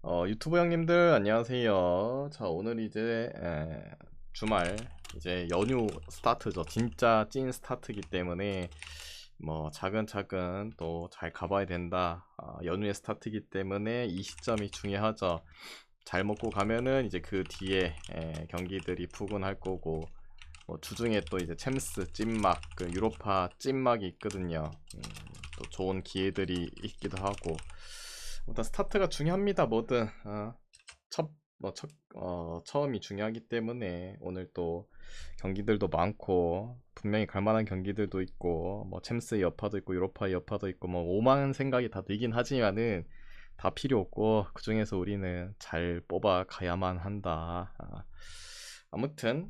유튜브 형님들 안녕하세요. 자, 오늘 이제 주말 이제 연휴 스타트죠. 진짜 찐 스타트이기 때문에 뭐 차근차근 또 잘 가봐야 된다. 연휴의 스타트이기 때문에 이 시점이 중요하죠. 잘 먹고 가면은 이제 그 뒤에 경기들이 푸근할 거고, 뭐 주중에 또 이제 챔스 찐막, 그 유로파 찐막이 있거든요. 또 좋은 기회들이 있기도 하고. 일단 스타트가 중요합니다. 뭐든 첫, 처음이 중요하기 때문에 오늘 또 경기들도 많고, 분명히 갈만한 경기들도 있고, 뭐 챔스의 여파도 있고 유로파의 여파도 있고, 뭐 오만 생각이 다 들긴 하지만은 다 필요 없고, 그 중에서 우리는 잘 뽑아 가야만 한다. 아무튼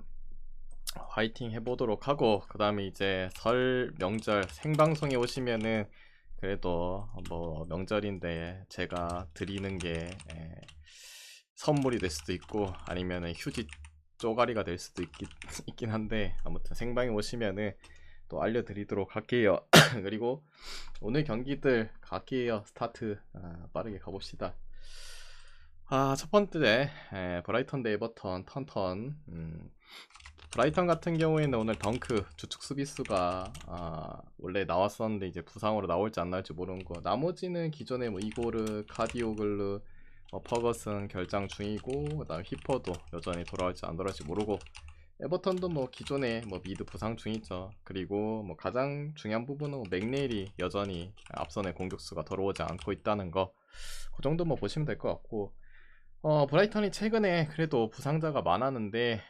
화이팅 해보도록 하고, 그 다음에 이제 설 명절 생방송에 오시면은 그래도 뭐 명절인데 제가 드리는 게 선물이 될 수도 있고, 아니면은 휴지 쪼가리가 될 수도 있긴 한데, 아무튼 생방에 오시면은 또 알려드리도록 할게요. 그리고 오늘 경기들 갈게요. 스타트 빠르게 가봅시다. 첫 번째 브라이턴 대 에버턴 턴턴. 브라이턴 같은 경우에는 오늘 덩크 주축 수비수가 원래 나왔었는데 이제 부상으로 나올지 안 나올지 모르는 거. 나머지는 기존에 뭐 이고르, 카디오글루, 퍼거슨 결장 중이고, 그다음 히퍼도 여전히 돌아올지 안 돌아올지 모르고, 에버턴도 뭐 기존에 뭐 미드 부상 중이죠. 그리고 뭐 가장 중요한 부분은 뭐 맥네일이 여전히 앞선의 공격수가 들어오지 않고 있다는 거. 그 정도 뭐 보시면 될 것 같고, 브라이턴이 최근에 그래도 부상자가 많았는데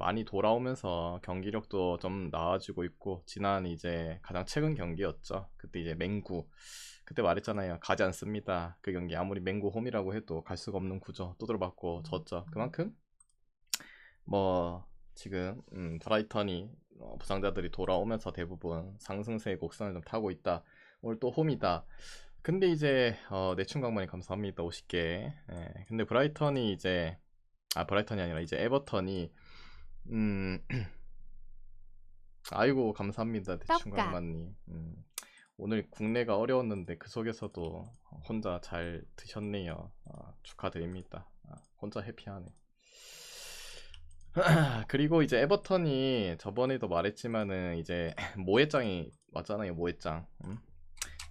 많이 돌아오면서 경기력도 좀 나아지고 있고, 지난 이제 가장 최근 경기였죠. 그때 이제 맹구, 그때 말했잖아요. 가지 않습니다. 그 경기 아무리 맹구 홈이라고 해도 갈 수가 없는 구조 두드려봤고 졌죠. 그만큼 뭐 지금 브라이턴이 부상자들이 돌아오면서 대부분 상승세의 곡선을 좀 타고 있다. 오늘 또 홈이다. 근데 이제 내춘 강만이 감사합니다. 50개. 근데 브라이턴이 이제 브라이턴이 아니라 이제 에버턴이 음 아이고 감사합니다. 내춘 떡값, 강만님. 오늘 국내가 어려웠는데 그 속에서도 혼자 잘 드셨네요. 축하드립니다. 혼자 해피하네. 그리고 이제 에버턴이 저번에도 말했지만은 이제 모해짱이 맞잖아요. 모해짱.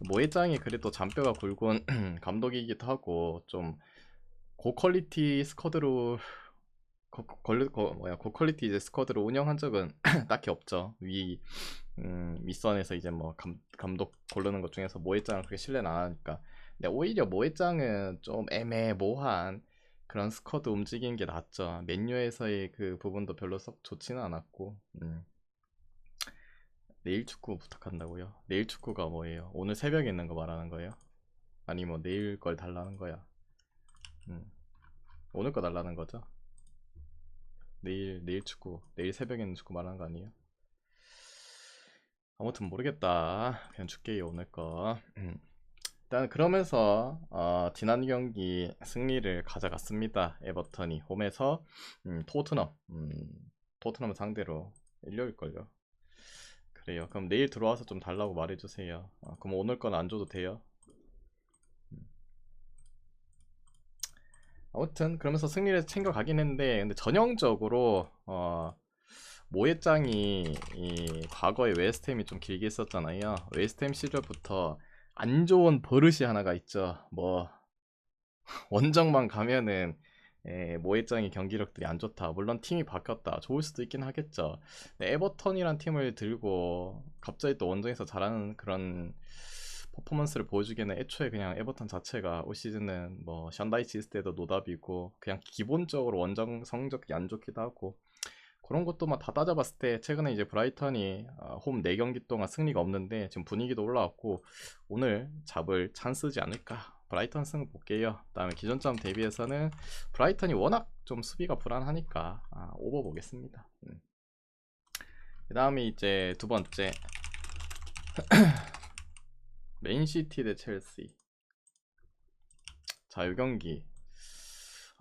모해짱이 그래도 잔뼈가 굵은 감독이기도 하고, 좀 고퀄리티 스쿼드로 고퀄리티 이제 스쿼드를 운영한 적은 딱히 없죠. 윗선에서 이제 뭐 감독 고르는 것 중에서 모해짱을 그렇게 신뢰는 안 하니까. 근데 오히려 모해짱은 좀 애매모호한 그런 스쿼드 움직이는 게 낫죠. 맨유에서의 그 부분도 별로 썩 좋지는 않았고. 내일 축구 부탁한다고요? 내일 축구가 뭐예요? 오늘 새벽에 있는 거 말하는 거예요? 아니 뭐 내일 걸 달라는 거야? 음, 오늘 거 달라는 거죠? 내일 축구, 내일 새벽에 있는 축구 말하는 거 아니에요? 아무튼 모르겠다. 그냥 줄게요 오늘 거. 일단 그러면서 지난 경기 승리를 가져갔습니다. 에버턴이 홈에서 토트넘, 토트넘 상대로 일요일걸요. 그래요. 그럼 내일 들어와서 좀 달라고 말해주세요. 그럼 오늘 건 안 줘도 돼요? 아무튼 그러면서 승리를 챙겨가긴 했는데, 근데 전형적으로 모해짱이 이 과거에 웨스트햄이 좀 길게 있었잖아요. 웨스트햄 시절부터 안 좋은 버릇이 하나가 있죠. 뭐 원정만 가면은 모해짱이 경기력들이 안 좋다. 물론 팀이 바뀌었다. 좋을 수도 있긴 하겠죠. 근데 에버턴이란 팀을 들고 갑자기 또 원정에서 잘하는 그런 퍼포먼스를 보여주기에는 애초에 그냥 에버턴 자체가 올 시즌은 뭐 샨다이치 있을 때도 노답이고, 그냥 기본적으로 원정 성적이 안 좋기도 하고, 그런 것도 막 다 따져봤을 때 최근에 이제 브라이턴이 홈 4경기 동안 승리가 없는데 지금 분위기도 올라왔고, 오늘 잡을 찬스지 않을까. 브라이턴 승 볼게요. 그다음에 기존점 대비해서는 브라이턴이 워낙 좀 수비가 불안하니까 오버 보겠습니다. 그 다음에 이제 두 번째 맨시티 대 첼시. 자, 이 경기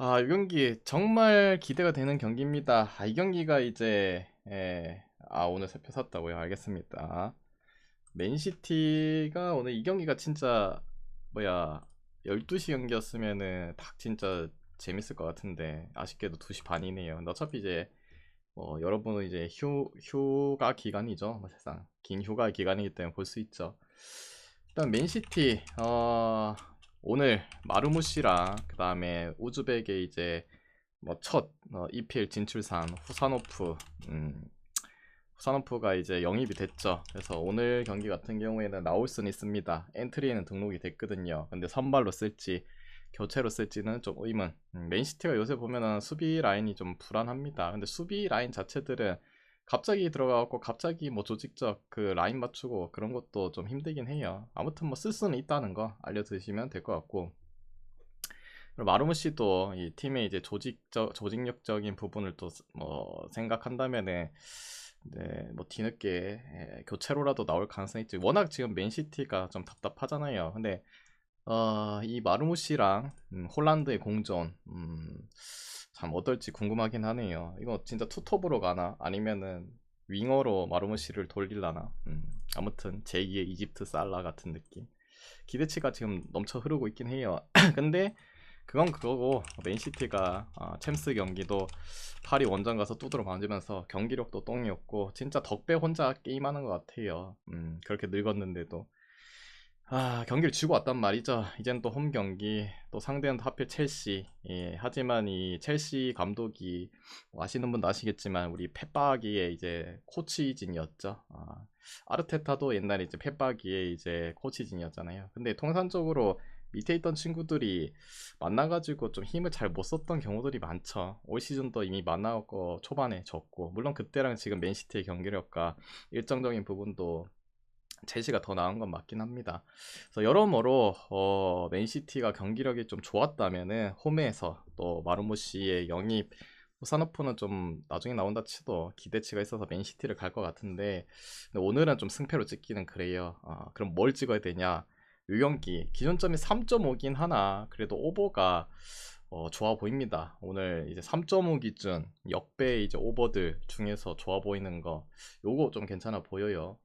이 경기 정말 기대가 되는 경기입니다. 이 경기가 이제 오늘 세 표 샀다고요? 알겠습니다. 맨시티가 오늘 이 경기가 진짜 뭐야 12시 경기였으면은 딱 진짜 재밌을 것 같은데 아쉽게도 2시 반이네요. 근데 어차피 이제 뭐 여러분은 이제 휴가 기간이죠. 뭐 세상 긴 휴가 기간이기 때문에 볼 수 있죠. 일단 맨시티 오늘 마르무시랑 그 다음에 우즈벡의 이제 뭐 첫 EPL 진출산 후사노프가 이제 영입이 됐죠. 그래서 오늘 경기 같은 경우에는 나올 수는 있습니다. 엔트리에는 등록이 됐거든요. 근데 선발로 쓸지 교체로 쓸지는 좀 의문. 맨시티가 요새 보면은 수비 라인이 좀 불안합니다. 근데 수비 라인 자체들은 갑자기 들어가고 갑자기 뭐 조직적 그 라인 맞추고 그런 것도 좀 힘들긴 해요. 아무튼 뭐 쓸 수는 있다는 거 알려두시면 될 것 같고, 마르무 씨도 이 팀의 이제 조직력적인 부분을 또 뭐 생각한다면은 네, 뭐 뒤늦게 교체로라도 나올 가능성이 있지. 워낙 지금 맨시티가 좀 답답하잖아요. 근데 이 마르무 씨랑 홀란드의 공존 참 어떨지 궁금하긴 하네요. 이거 진짜 투톱으로 가나 아니면은 윙어로 마르무 씨를 돌릴라나. 아무튼 제2의 이집트 살라 같은 느낌. 기대치가 지금 넘쳐 흐르고 있긴 해요. 근데 그건 그거고, 맨시티가 챔스 경기도 파리 원정 가서 두드러 맞으면서 경기력도 똥이었고 진짜 덕배 혼자 게임하는 것 같아요. 그렇게 늙었는데도 경기를 쥐고 왔단 말이죠. 이젠 또 홈 경기, 또 상대는 하필 첼시. 예, 하지만 이 첼시 감독이 뭐 아시는 분도 아시겠지만 우리 펫바기의 이제 코치진이었죠. 아르테타도 옛날에 이제 펫바기의 이제 코치진이었잖아요. 근데 통산적으로 밑에 있던 친구들이 만나가지고 좀 힘을 잘 못 썼던 경우들이 많죠. 올 시즌도 이미 만나고 초반에 졌고, 물론 그때랑 지금 맨시티의 경기력과 일정적인 부분도 첼시가 더 나은 건 맞긴 합니다. 그래서 여러모로 맨시티가 경기력이 좀 좋았다면은 홈에서 또 마르모 씨의 영입, 사노프는 좀 나중에 나온다 치도 기대치가 있어서 맨시티를 갈 것 같은데, 근데 오늘은 좀 승패로 찍기는 그래요. 그럼 뭘 찍어야 되냐? 이 경기 기존점이 3.5긴 하나 그래도 오버가 좋아 보입니다. 오늘 이제 3.5 기준 역배 이제 오버들 중에서 좋아 보이는 거 요거 좀 괜찮아 보여요.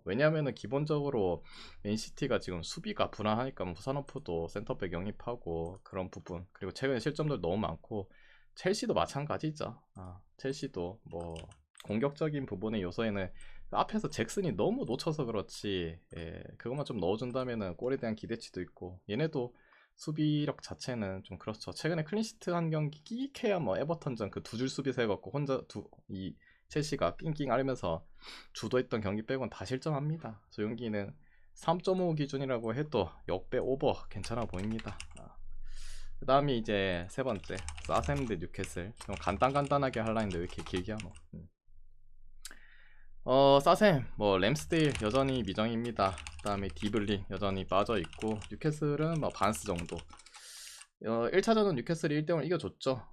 왜냐면은 기본적으로 맨시티가 지금 수비가 불안하니까 뭐 후산호프도 센터백 영입하고 그런 부분, 그리고 최근에 실점들 너무 많고 첼시도 마찬가지죠. 첼시도 뭐 공격적인 부분의 요소에는 앞에서 잭슨이 너무 놓쳐서 그렇지, 그것만 좀 넣어준다면은 골에 대한 기대치도 있고, 얘네도 수비력 자체는 좀 그렇죠. 최근에 클린시트 한 경기 끼익해야 뭐 에버턴전 그 두 줄 수비수 해갖고 혼자 이 첼시가 낑낑 앓으면서 주도했던 경기 빼곤 다 실점합니다. 저 경기는 3.5 기준이라고 해도 역배 오버 괜찮아 보입니다. 그 다음이 이제 세 번째 사셈 대 뉴캐슬. 좀 간단하게 하려 했는데 왜 이렇게 길게 하노. 사셈 뭐 램스데일 여전히 미정입니다. 그 다음에 디블링 여전히 빠져있고, 뉴캐슬은 뭐 반스 정도. 1차전은 뉴캐슬이 1대0을 이겨줬죠.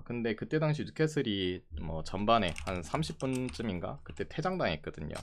근데 그때 당시 뉴캐슬이 뭐 전반에 한 30분쯤인가 그때 퇴장당했거든요.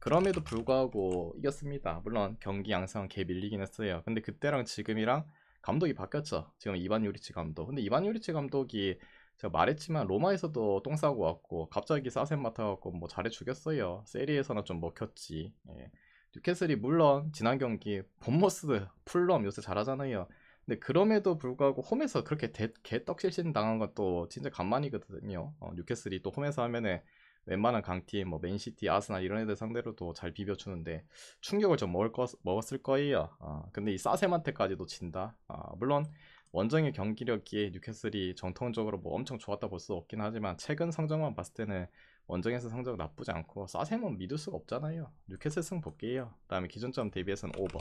그럼에도 불구하고 이겼습니다. 물론 경기 양상 개 밀리긴 했어요. 근데 그때랑 지금이랑 감독이 바뀌었죠. 지금 이반 요리치 감독. 근데 이반 요리치 감독이 제가 말했지만 로마에서도 똥 싸고 왔고 갑자기 사셈 맡아갖고 뭐 잘해 주겠어요. 세리에서는 좀 먹혔지. 예. 뉴캐슬이 물론 지난 경기 본머스 풀럼 요새 잘하잖아요. 근데 그럼에도 불구하고 홈에서 그렇게 개떡실신 당한 것도 진짜 간만이거든요. 뉴캐슬이 또 홈에서 하면은 웬만한 강팀 뭐 맨시티, 아스날 이런 애들 상대로도 잘 비벼주는데 충격을 좀 먹었을 거예요. 근데 이 사셈한테까지도 진다. 물론 원정의 경기력이 뉴캐슬이 정통적으로 뭐 엄청 좋았다 볼 수 없긴 하지만 최근 성적만 봤을 때는 원정에서 성적 나쁘지 않고 사셈은 믿을 수가 없잖아요. 뉴캐슬 승 볼게요. 그 다음에 기준점 대비해서는 오버.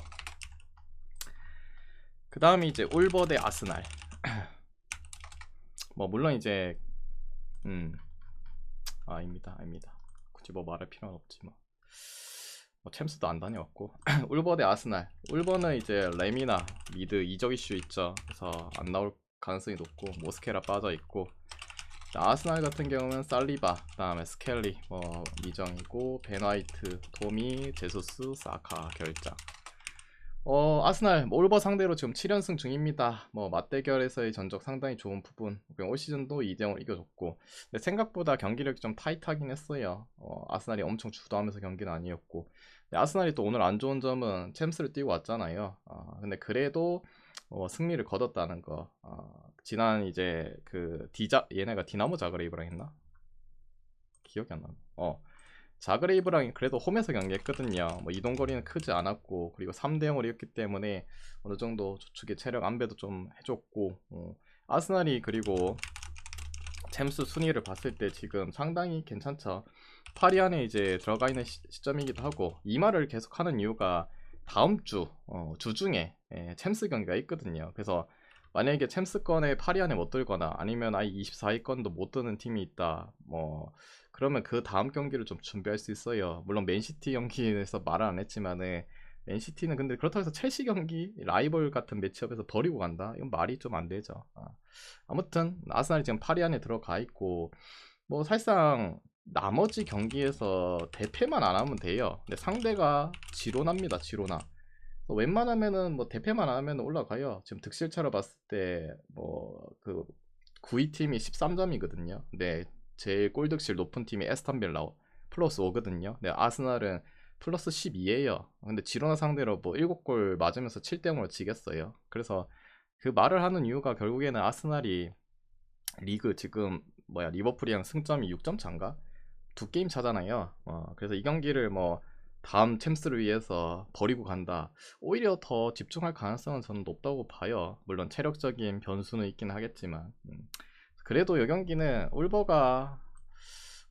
그 다음에 이제 울버 대 아스날. 뭐 물론 이제 아닙니다. 굳이 뭐 말할 필요는 없지 뭐. 챔스도 안 다녀왔고. 울버 대 아스날. 울버는 이제 레미나 미드 이적 이슈 있죠. 그래서 안 나올 가능성이 높고 모스케라 빠져 있고, 아스날 같은 경우는 살리바, 그다음에 스켈리 뭐 미정이고, 베나이트, 토미, 제수스, 사카 결장. 아스날 뭐 올버 상대로 지금 7연승 중입니다. 뭐 맞대결에서의 전적 상당히 좋은 부분. 올 시즌도 2대0을 이겨줬고, 근데 생각보다 경기력이 좀 타이트하긴 했어요. 아스날이 엄청 주도하면서 경기는 아니었고, 아스날이 또 오늘 안 좋은 점은 챔스를 뛰고 왔잖아요. 근데 그래도 승리를 거뒀다는 거. 지난 이제 그 얘네가 디나모 자그레이브랑 했나? 기억이 안 나네. 자그레이브랑 그래도 홈에서 경기했거든요. 뭐 이동거리는 크지 않았고, 그리고 3대0으로 이겼기 때문에 어느 정도 저축의 체력 안배도 좀 해줬고, 아스날이 그리고 챔스 순위를 봤을 때 지금 상당히 괜찮죠. 8위 안에 이제 들어가 있는 시점이기도 하고, 이 말을 계속 하는 이유가 다음 주 중에 챔스 경기가 있거든요. 그래서 만약에 챔스권에 8위 안에 못 들거나 아니면 아예 24위권도 못 드는 팀이 있다, 뭐 그러면 그 다음 경기를 좀 준비할 수 있어요. 물론 맨시티 경기에서 말을 안 했지만은, 맨시티는 근데 그렇다고 해서 첼시 경기 라이벌 같은 매치업에서 버리고 간다? 이건 말이 좀 안 되죠. 아무튼 아스날이 지금 8위 안에 들어가 있고, 뭐 사실상 나머지 경기에서 대패만 안 하면 돼요. 근데 상대가 지로나입니다. 지로나. 웬만하면은 뭐 대패만 안 하면 올라가요. 지금 득실차로 봤을 때 뭐 그 9위 팀이 13점이거든요. 근데 제일 골득실 높은 팀이 에스턴 빌라 플러스 5거든요. 근데 아스날은 플러스 12예요. 근데 지로나 상대로 뭐 7골 맞으면서 7대0으로 지겠어요. 그래서 그 말을 하는 이유가 결국에는 아스날이 리그 지금 리버풀이랑 승점이 6점 차인가? 두 게임 차잖아요. 그래서 이 경기를 뭐 다음 챔스를 위해서 버리고 간다, 오히려 더 집중할 가능성은 저는 높다고 봐요. 물론 체력적인 변수는 있긴 하겠지만, 그래도 이 경기는 울버가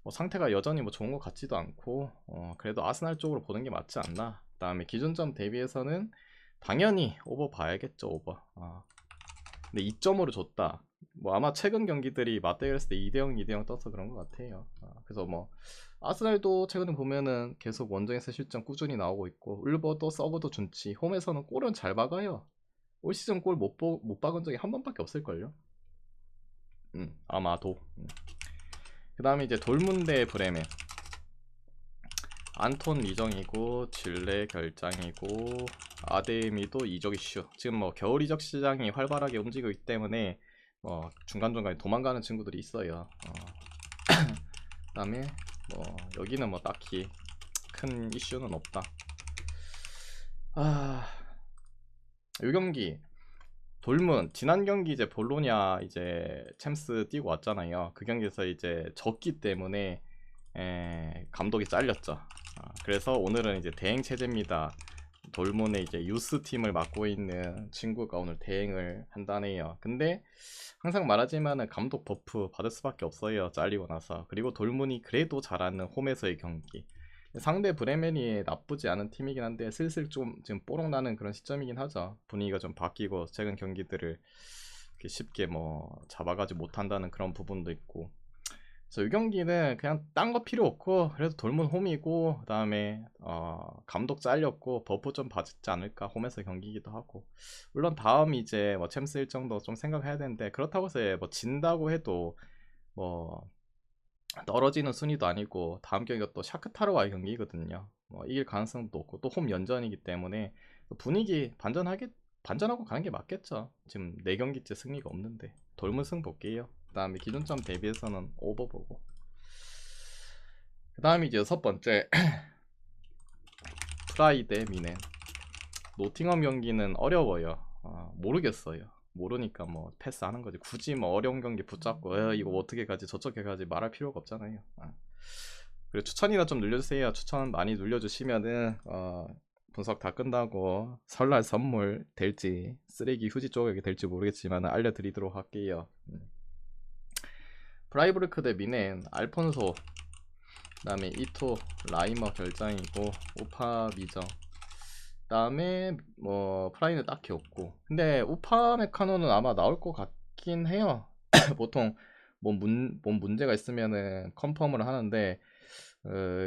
뭐 상태가 여전히 뭐 좋은 것 같지도 않고, 그래도 아스날 쪽으로 보는 게 맞지 않나. 그 다음에 기준점 대비해서는 당연히 오버 봐야겠죠. 오버. 근데 2점으로 줬다. 뭐 아마 최근 경기들이 맞대결했을 때 2대0 2대0 떠서 그런 것 같아요. 그래서 뭐 아스날도 최근에 보면은 계속 원정에서 실점 꾸준히 나오고 있고, 울버도 서브도 좋지, 홈에서는 골은 잘 박아요. 올 시즌 골 못 박은 적이 한 번밖에 없을걸요. 아마도. 그 다음에 이제 돌문대 브레멘, 안톤 리정이고 질레 결장이고 아데미도 이적 이슈. 지금 뭐 겨울 이적 시장이 활발하게 움직이고 있기 때문에 중간중간에 도망가는 친구들이 있어요. 그 다음에 뭐 여기는 뭐 딱히 큰 이슈는 없다. 이 경기 돌문, 지난 경기 이제 볼로냐 이제 챔스 뛰고 왔잖아요. 그 경기에서 이제 졌기 때문에 감독이 잘렸죠. 그래서 오늘은 이제 대행 체제입니다. 돌문의 이제 유스 팀을 맡고 있는 친구가 오늘 대행을 한다네요. 근데 항상 말하지만은 감독 버프 받을 수밖에 없어요. 잘리고 나서. 그리고 돌문이 그래도 잘하는 홈에서의 경기. 상대 브레멘이 나쁘지 않은 팀이긴 한데 슬슬 좀 지금 뽀록 나는 그런 시점이긴 하죠. 분위기가 좀 바뀌고 최근 경기들을 쉽게 뭐 잡아가지 못한다는 그런 부분도 있고. 그래서 이 경기는 그냥 딴 거 필요 없고 그래도 돌문 홈이고, 그 다음에 감독 잘렸고 버프 좀 받지 않을까. 홈에서 경기이기도 하고, 물론 다음 이제 뭐 챔스 일정도 좀 생각해야 되는데, 그렇다고 해서 뭐 진다고 해도 뭐 떨어지는 순위도 아니고, 다음 경기가 또 샤크타르와의 경기거든요. 이길 가능성도 높고 또 홈 연전이기 때문에 분위기 반전하고 가는 게 맞겠죠. 지금 4경기째 승리가 없는데 돌문승 볼게요. 그 다음에 기준점 대비해서는 오버 보고, 그 다음에 이제 6번째 프라이대 미넨. 노팅엄 경기는 어려워요. 모르겠어요. 모르니까 뭐 패스하는 거지. 굳이 뭐 어려운 경기 붙잡고 이거 어떻게 가지 저쪽에 가지 말할 필요가 없잖아요. 그리고 추천이나 좀 눌러주세요. 추천 많이 눌러주시면은 분석 다 끝나고 설날 선물 될지 쓰레기 휴지 쪽에 될지 모르겠지만 알려드리도록 할게요. 프라이부르크 대 미넨, 알폰소, 그 다음에 이토 라이머 결장이고 우파 미정, 그 다음에 뭐 프라이는 딱히 없고. 근데 우파 메카노는 아마 나올 것 같긴 해요. 보통 뭔 문제가 있으면은 컨펌을 하는데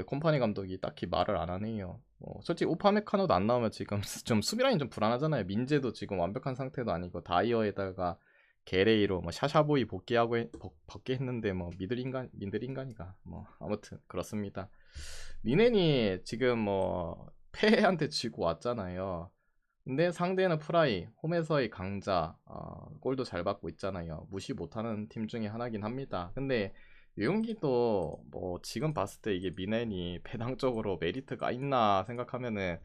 콤파니 감독이 딱히 말을 안 하네요. 솔직히 우파 메카노도 안 나오면 지금 좀 수비라인 좀 불안하잖아요. 민재도 지금 완벽한 상태도 아니고, 다이어에다가 게레이로 뭐 샤샤보이 복귀했는데 뭐 미들 인간이가 뭐 아무튼 그렇습니다. 미넨이 지금 뭐 페한테 지고 왔잖아요. 근데 상대는 프라이, 홈에서의 강자, 골도 잘 받고 있잖아요. 무시 못하는 팀 중에 하나긴 합니다. 근데 이 경기도 뭐 지금 봤을 때 이게 미넨이 배당적으로 메리트가 있나 생각하면은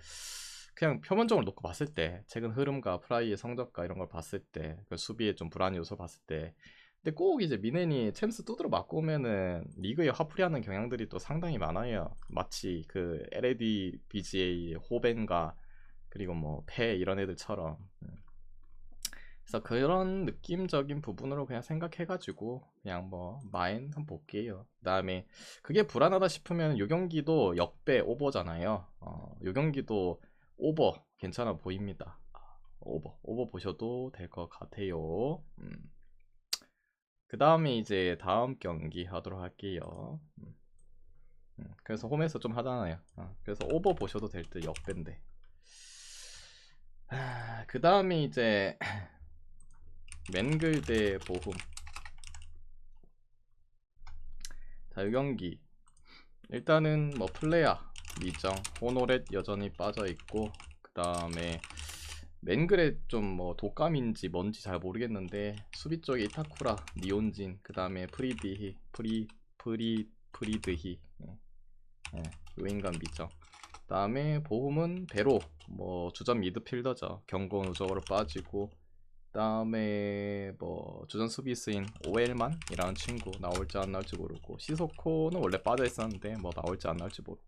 그냥 표면적으로 놓고 봤을 때 최근 흐름과 프라이의 성적과 이런 걸 봤을 때 그 수비에 좀 불안 요소 봤을 때 근데 꼭 이제 미넨이 챔스 두드러 맞고 오면은 리그에 화풀이하는 경향들이 또 상당히 많아요. 마치 그 LAD BGA 호벤과 그리고 뭐 패 이런 애들처럼 그래서 그런 느낌적인 부분으로 그냥 생각해가지고 그냥 뭐 마인 한번 볼게요. 그 다음에 그게 불안하다 싶으면 요 경기도 역배 오버잖아요. 요 경기도 오버 괜찮아 보입니다. 오버 보셔도 될 것 같아요. 그 다음에 이제 다음 경기 하도록 할게요. 그래서 홈에서 좀 하잖아요. 그래서 오버 보셔도 될 듯 역배인데. 그 다음에 이제 맨글 대 보훔. 자, 이 경기 일단은 뭐 플레야 미정 호노렛 여전히 빠져있고 그 다음에 맨글에 좀 뭐 독감인지 뭔지 잘 모르겠는데 수비 쪽에 이타쿠라 니온진 그 다음에 프리드히 요인간 미정 그 다음에 보훔은 베로 뭐 주전 미드필더죠. 경고 누적으로 빠지고 그 다음에 뭐 주전 수비수인 오엘만이라는 친구 나올지 안 나올지 모르고 시소코는 원래 빠져 있었는데 뭐 나올지 안 나올지 모르고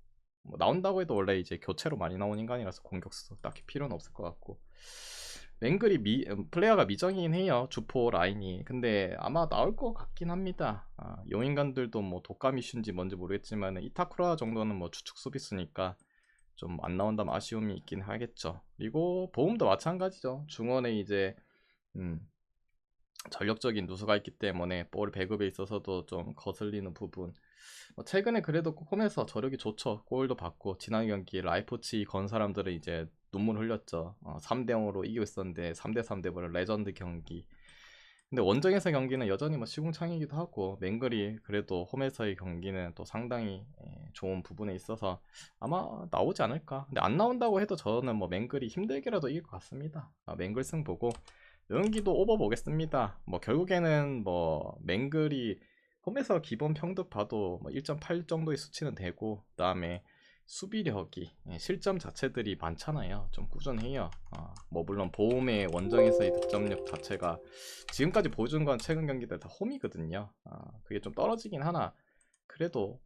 뭐 나온다고 해도 원래 이제 교체로 많이 나온 인간이라서 공격수 딱히 필요는 없을 것 같고 맹글이 플레이어가 미정이긴 해요. 주포 라인이 근데 아마 나올 것 같긴 합니다. 용인간들도 뭐 독감 이슈인지 뭔지 모르겠지만 이타쿠라 정도는 뭐 주축 수비수니까 좀 안 나온다면 아쉬움이 있긴 하겠죠. 그리고 보험도 마찬가지죠. 중원에 이제 전력적인 누수가 있기 때문에 볼 배급에 있어서도 좀 거슬리는 부분 최근에 그래도 홈에서 저력이 좋죠. 골도 받고 지난 경기 라이프치 건 사람들은 이제 눈물 흘렸죠. 3대0으로 이기고 있었는데 3대3 돼버린 레전드 경기. 근데 원정에서 경기는 여전히 뭐 시궁창이기도 하고 맹글이 그래도 홈에서의 경기는 또 상당히 좋은 부분에 있어서 아마 나오지 않을까. 근데 안 나온다고 해도 저는 뭐 맹글이 힘들게라도 이길 것 같습니다. 맹글 승 보고 연기도 오버 보겠습니다. 뭐 결국에는 뭐 맹글이 홈에서 기본 평균 봐도 뭐 1.8 정도의 수치는 되고 그다음에 수비력이 실점 자체들이 많잖아요. 좀 꾸준해요. 뭐 물론 보험의 원정에서의 득점력 자체가 지금까지 보여준 건 최근 경기들 다 홈이거든요. 그게 좀 떨어지긴 하나 그래도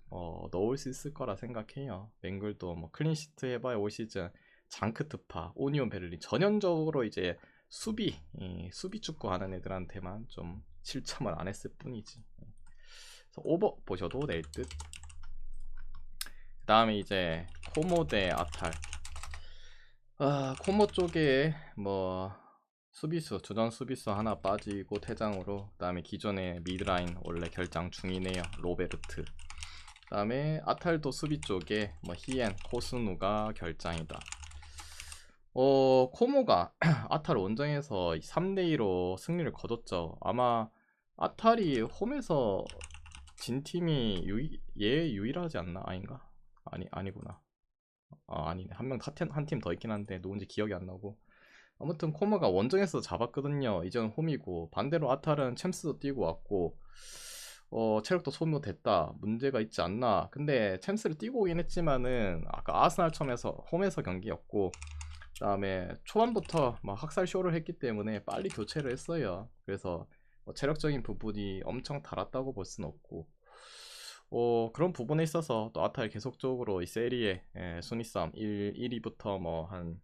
넣을 수 있을 거라 생각해요. 맹글도 뭐 클린시트 해봐야 올 시즌 장크트파, 오니온 베를린 전형적으로 이제 수비 축구 하는 애들한테만 좀 실점을 안 했을 뿐이지. 그래서 오버 보셔도 될 듯. 그 다음에 이제 코모 대 아탈. 코모 쪽에 뭐 수비수 주전 수비수 하나 빠지고 퇴장으로 그 다음에 기존의 미드라인 원래 결장 중이네요. 로베르트. 그 다음에 아탈도 수비 쪽에 뭐 히엔, 코스누가 결장이다. 코모가 아탈 원정에서 3대2로 승리를 거뒀죠. 아마 아탈이 홈에서 진 팀이 유일하지 않나? 아닌가? 아니구나. 아니네. 한 팀 더 있긴 한데 누군지 기억이 안 나고. 아무튼 코모가 원정에서 잡았거든요. 이전 홈이고 반대로 아탈은 챔스도 뛰고 왔고 체력도 소모됐다. 문제가 있지 않나. 근데 챔스를 뛰고 오긴 했지만은 아까 아스날 홈에서 경기였고 그 다음에 초반부터 막 학살 쇼를 했기 때문에 빨리 교체를 했어요. 그래서 뭐 체력적인 부분이 엄청 달았다고 볼 수는 없고 그런 부분에 있어서 또 아탈 계속적으로 이 세리에 순위 싸움 1위부터 뭐 한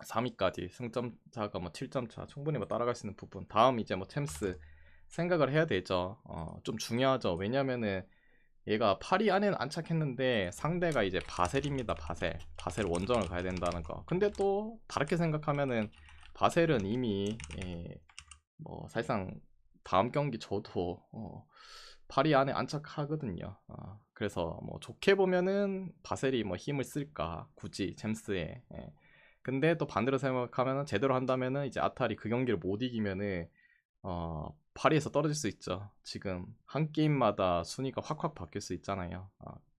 3위까지 승점 차가 뭐 7점 차 충분히 뭐 따라갈 수 있는 부분 다음 이제 뭐 챔스 생각을 해야 되죠. 좀 중요하죠. 왜냐면은 얘가 8위 안에는 안착했는데 상대가 이제 바셀입니다. 바셀 원정을 가야 된다는 거. 근데 또 다르게 생각하면은 바셀은 이미 뭐 사실상 다음 경기 저도 8위 안에 안착하거든요. 그래서 뭐 좋게 보면은 바셀이 뭐 힘을 쓸까 굳이 챔스에. 근데 또 반대로 생각하면은 제대로 한다면은 이제 아탈이 그 경기를 못 이기면은 8위에서 떨어질 수 있죠. 지금 한 게임마다 순위가 확확 바뀔 수 있잖아요.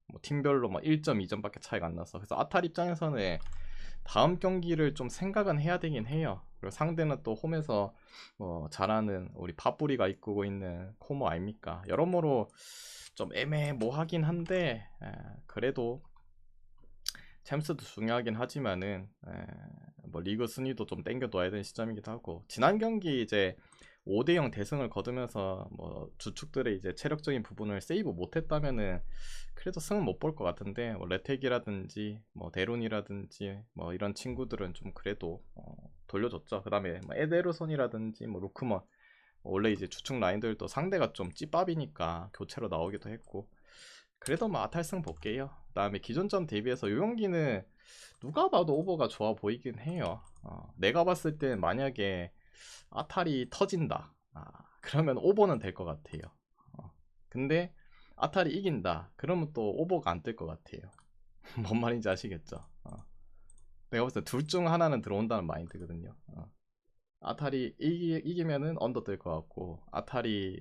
뭐 팀별로 뭐 1점, 2점밖에 차이가 안 나서 그래서 아탈 입장에서는 다음 경기를 좀 생각은 해야 되긴 해요. 그리고 상대는 또 홈에서 잘하는 우리 파뿌리가 이끌고 있는 코모 아닙니까? 여러모로 좀 애매모하긴 한데 그래도 챔스도 중요하긴 하지만은 뭐 리그 순위도 좀 땡겨둬야 되는 시점이기도 하고, 지난 경기 이제 5대0 대승을 거두면서 뭐 주축들의 이제 체력적인 부분을 세이브 못했다면은 그래도 승은 못 볼 것 같은데, 뭐 레텍이라든지 뭐 데론이라든지 뭐 이런 친구들은 좀 그래도 돌려줬죠. 그 다음에 뭐 에데르손이라든지 뭐 루크먼, 원래 이제 주축 라인들도 상대가 좀 찌밥이니까 교체로 나오기도 했고, 그래도 뭐 아탈승 볼게요. 그 다음에 기존점 대비해서 요 경기는 누가 봐도 오버가 좋아 보이긴 해요. 내가 봤을 땐 만약에 아탈이 터진다, 그러면 오버는 될 것 같아요. 근데 아탈이 이긴다, 그러면 또 오버가 안 뜰 것 같아요. 뭔 말인지 아시겠죠? 내가 봤을 때 둘 중 하나는 들어온다는 마인드거든요. 아탈이 이기면은 언더 뜰 것 같고, 아탈이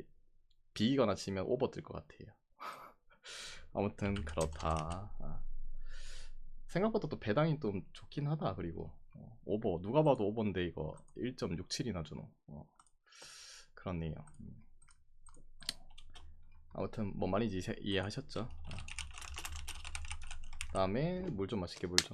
비기거나 지면 오버 뜰 것 같아요. 아무튼 그렇다. 생각보다 또 배당이 좀 좋긴 하다. 그리고 오버, 누가 봐도 오버인데 이거 1.67이나 주노. 그렇네요. 아무튼 뭔 말인지 이해하셨죠? 다음에 물 좀 마실게. 물 좀.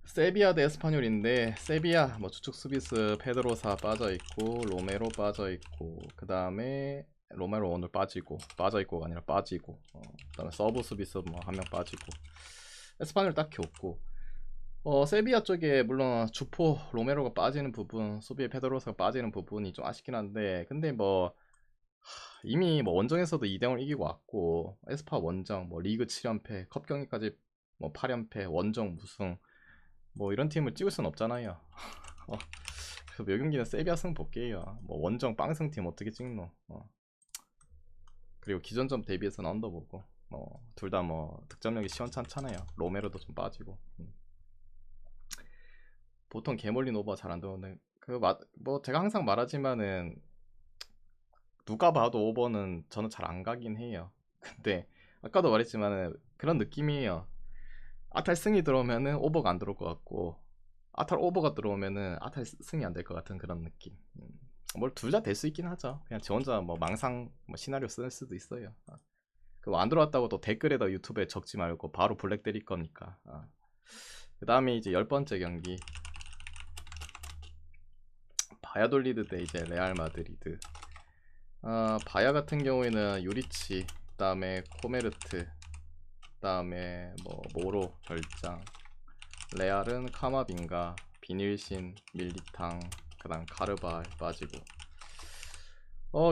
세비야 대 에스파뇰인데, 세비야 뭐 주축 수비스 페드로사 빠져있고, 로메로 빠져있고, 그 다음에 로메로 오늘 빠져있고가 아니라 빠지고, 그 다음에 서브 수비스 뭐 한 명 빠지고, 에스파뇰 딱히 없고, 세비야 쪽에 물론 주포 로메로가 빠지는 부분, 수비에 페드로사가 빠지는 부분이 좀 아쉽긴 한데, 근데 뭐 이미 뭐 원정에서도 2대0을 이기고 왔고, 에스파 원정 뭐 리그 7연패, 컵 경기까지 뭐 8연패, 원정 무승, 뭐 이런 팀을 찍을 순 없잖아요. 그래서 몇 경기는 세비야 승 볼게요. 뭐 원정 빵승 팀 어떻게 찍노? 그리고 기존점 대비해서는 언더보고, 둘 다 뭐 득점력이 시원찮잖아요. 로메로도 좀 빠지고. 보통 개몰린 오버 잘 안 들어오는 뭐 제가 항상 말하지만은, 누가 봐도 오버는 저는 잘 안 가긴 해요. 근데 아까도 말했지만은 그런 느낌이에요. 아탈 승이 들어오면은 오버가 안 들어올 것 같고, 아탈 오버가 들어오면은 아탈 승이 안 될 것 같은 그런 느낌. 뭘 둘 다 될 수 있긴 하죠. 그냥 저 혼자 뭐 망상 뭐 시나리오 쓸 수도 있어요. 그 안 들어왔다고 또 댓글에다 유튜브에 적지 말고 바로 블랙 때릴 거니까. 그 다음에 이제 10번째 경기, 바야돌리드 대 이제 레알 마드리드. 바야 같은 경우에는 유리치, 그 다음에 코메르트, 그 다음에 뭐 모로 결장, 레알은 카마빈가, 비닐신, 밀리탕, 그 다음 카르발 빠지고.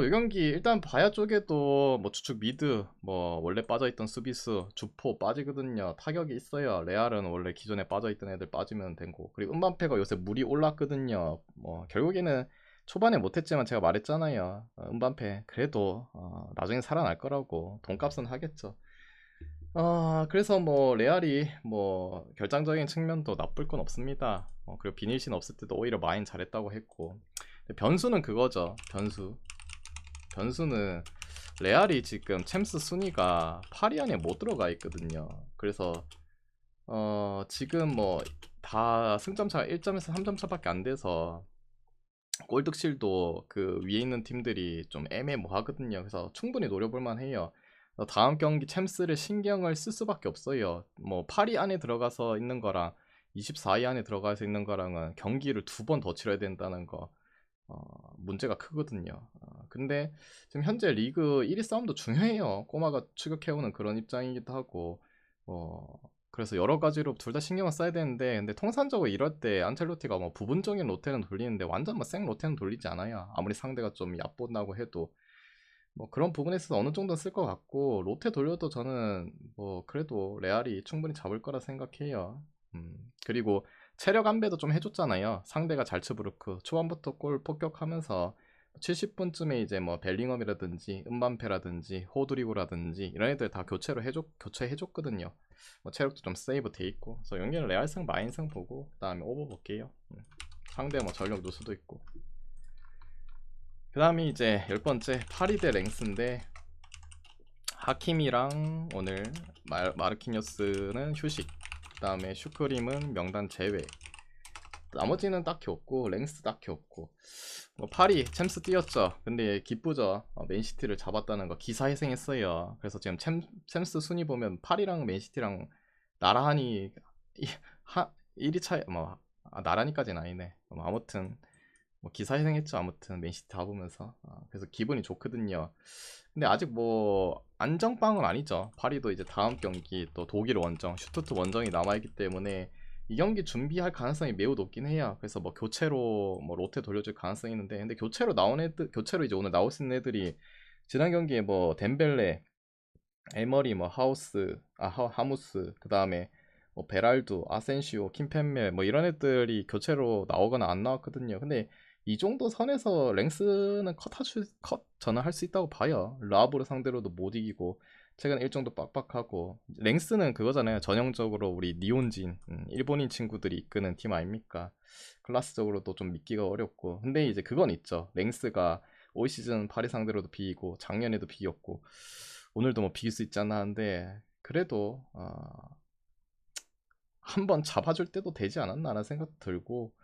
이 경기 일단 바야 쪽에도 뭐 주축 미드, 뭐 원래 빠져있던 수비수 주포 빠지거든요. 타격이 있어요. 레알은 원래 기존에 빠져있던 애들 빠지면 되고, 그리고 음반페가 요새 물이 올랐거든요. 뭐 결국에는 초반에 못했지만 제가 말했잖아요. 음반페 그래도 나중에 살아날 거라고, 돈값은 하겠죠. 그래서 뭐 레알이 뭐 결정적인 측면도 나쁠 건 없습니다. 그리고 비닐신 없을 때도 오히려 마인 잘했다고 했고, 변수는 그거죠. 변수는 레알이 지금 챔스 순위가 8위 안에 못 들어가 있거든요. 그래서 지금 뭐 다 승점차가 1점에서 3점 차밖에 안 돼서 골득실도 그 위에 있는 팀들이 좀 애매모하거든요. 그래서 충분히 노려볼만 해요. 다음 경기 챔스를 신경을 쓸 수밖에 없어요. 뭐 8위 안에 들어가서 있는 거랑 24위 안에 들어가서 있는 거랑은 경기를 2번 더 치러야 된다는 거, 문제가 크거든요. 근데 지금 현재 리그 1위 싸움도 중요해요. 꼬마가 추격해오는 그런 입장이기도 하고, 그래서 여러 가지로 둘 다 신경을 써야 되는데, 근데 통산적으로 이럴 때 안첼로티가 뭐 부분적인 로테는 돌리는데 완전 뭐 생 로테는 돌리지 않아요. 아무리 상대가 좀 얕본다고 해도 뭐 그런 부분에 있어서 어느 정도는 쓸 것 같고, 로테 돌려도 저는 뭐 그래도 레알이 충분히 잡을 거라 생각해요. 그리고 체력 안배도 좀 해줬잖아요. 상대가 잘츠부르크 초반부터 골 폭격하면서 70분쯤에 이제 뭐 벨링엄이라든지 음반페라든지 호드리고라든지 이런 애들 다 교체해줬거든요. 뭐 체력도 좀 세이브 돼 있고, 그래서 연기는 레알승 마인승 보고 그 다음에 오버 볼게요. 상대 뭐 전력 누수도 있고. 그 다음에 이제 10번째 파리 대 랭스인데, 하킴이랑 오늘 마르키뉴스는 휴식, 그 다음에 슈크림은 명단 제외, 나머지는 딱히 없고 랭스 딱히 없고 뭐 파리 챔스 뛰었죠. 근데 기쁘죠. 맨시티를 잡았다는 거 기사 회생했어요. 그래서 지금 챔스 순위 보면 파리랑 맨시티랑 나란히 1위 차이 뭐 나란히까지는 아니네. 뭐 아무튼 뭐 기사 회생했죠. 아무튼 맨시티 잡으면서 그래서 기분이 좋거든요. 근데 아직 뭐 안정빵은 아니죠. 파리도 이제 다음 경기 또 독일 원정 슈투트 원정이 남아있기 때문에 이 경기 준비할 가능성이 매우 높긴 해요. 그래서 뭐 교체로 뭐 로테 돌려줄 가능성이 있는데, 근데 교체로 나온 애들, 교체로 이제 오늘 나올 수 있는 애들이 지난 경기에 뭐 덴벨레, 에머리, 뭐 하무스, 그 다음에 뭐 베랄두, 아센시오, 킴펜멜 뭐 이런 애들이 교체로 나오거나 안 나왔거든요. 근데 이 정도 선에서 랭스는 컷 저는 할 수 있다고 봐요. 라브를 상대로도 못 이기고 최근 일정도 빡빡하고 랭스는 그거잖아요. 전형적으로 우리 니온진 일본인 친구들이 이끄는 팀 아닙니까? 클래스적으로도 좀 믿기가 어렵고, 근데 이제 그건 있죠. 랭스가 올 시즌 파리 상대로도 비기고 작년에도 비겼고 오늘도 뭐 비길 수 있잖아 하는데, 그래도 한번 잡아줄 때도 되지 않았나라는 생각도 들고,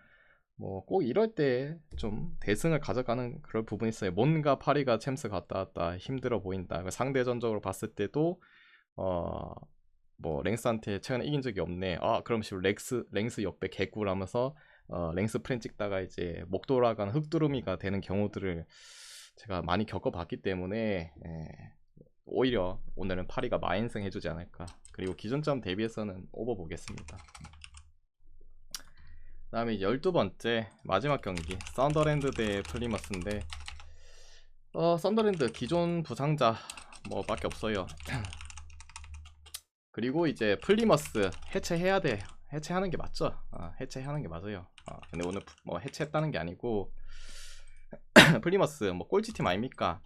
뭐 꼭 이럴 때 좀 대승을 가져가는 그런 부분이 있어요. 뭔가 파리가 챔스 갔다 왔다 힘들어 보인다. 상대전적으로 봤을 때도 뭐 랭스한테 최근에 이긴 적이 없네. 그럼 지금 랭스 역배 개꿀하면서 랭스 프렌 찍다가 이제 목 돌아가는 흑두루미가 되는 경우들을 제가 많이 겪어봤기 때문에 오히려 오늘은 파리가 마인승 해주지 않을까. 그리고 기존점 대비해서는 오버 보겠습니다. 그 다음에 이제 12번째 마지막 경기 썬더랜드 대 플리머스인데, 썬더랜드 기존 부상자 뭐 밖에 없어요. 그리고 이제 플리머스 해체해야 돼. 해체하는 게 맞죠? 해체하는 게 맞아요. 근데 오늘 뭐 해체했다는 게 아니고 플리머스 뭐 꼴찌팀 아닙니까?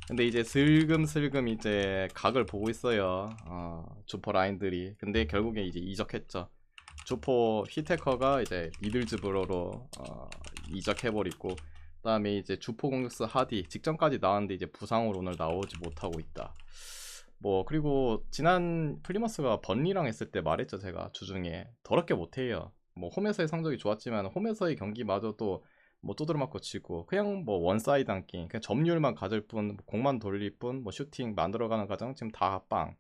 근데 이제 슬금슬금 이제 각을 보고 있어요. 주퍼 라인들이. 근데 결국에 이제 이적했죠. 주포 히테커가 이제 미들즈브로로 이적해버리고, 그 다음에 이제 주포 공격수 하디 직전까지 나왔는데 이제 부상으로 오늘 나오지 못하고 있다. 뭐 그리고 지난 플리머스가 번리랑 했을 때 말했죠. 제가 주중에 더럽게 못해요. 뭐 홈에서의 성적이 좋았지만 홈에서의 경기마저도 뭐 두드러 맞고 치고 그냥 뭐 원사이드 한 게임, 그냥 점유율만 가질 뿐, 공만 돌릴 뿐, 뭐 슈팅 만들어가는 과정 지금 다 빵.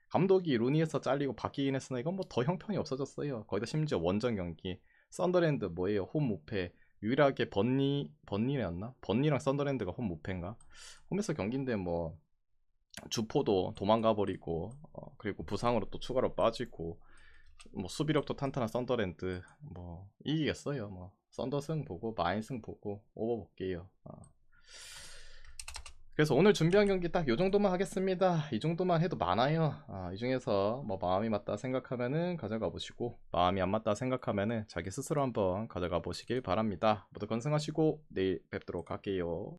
감독이 루니에서 잘리고 바뀌긴 했으나 이건 뭐 더 형편이 없어졌어요. 거기다 심지어 원정 경기 썬더랜드 뭐예요, 홈 무패. 유일하게 번니였나? 번니랑 썬더랜드가 홈 무패인가? 홈에서 경기인데 뭐 주포도 도망가 버리고 그리고 부상으로 또 추가로 빠지고 뭐 수비력도 탄탄한 썬더랜드 뭐 이기겠어요. 뭐 썬더승 보고 마인승 보고 오버 볼게요. 그래서 오늘 준비한 경기 딱 요 정도만 하겠습니다. 이 정도만 해도 많아요. 이 중에서 뭐 마음이 맞다 생각하면은 가져가 보시고, 마음이 안 맞다 생각하면은 자기 스스로 한번 가져가 보시길 바랍니다. 모두 건승하시고 내일 뵙도록 할게요.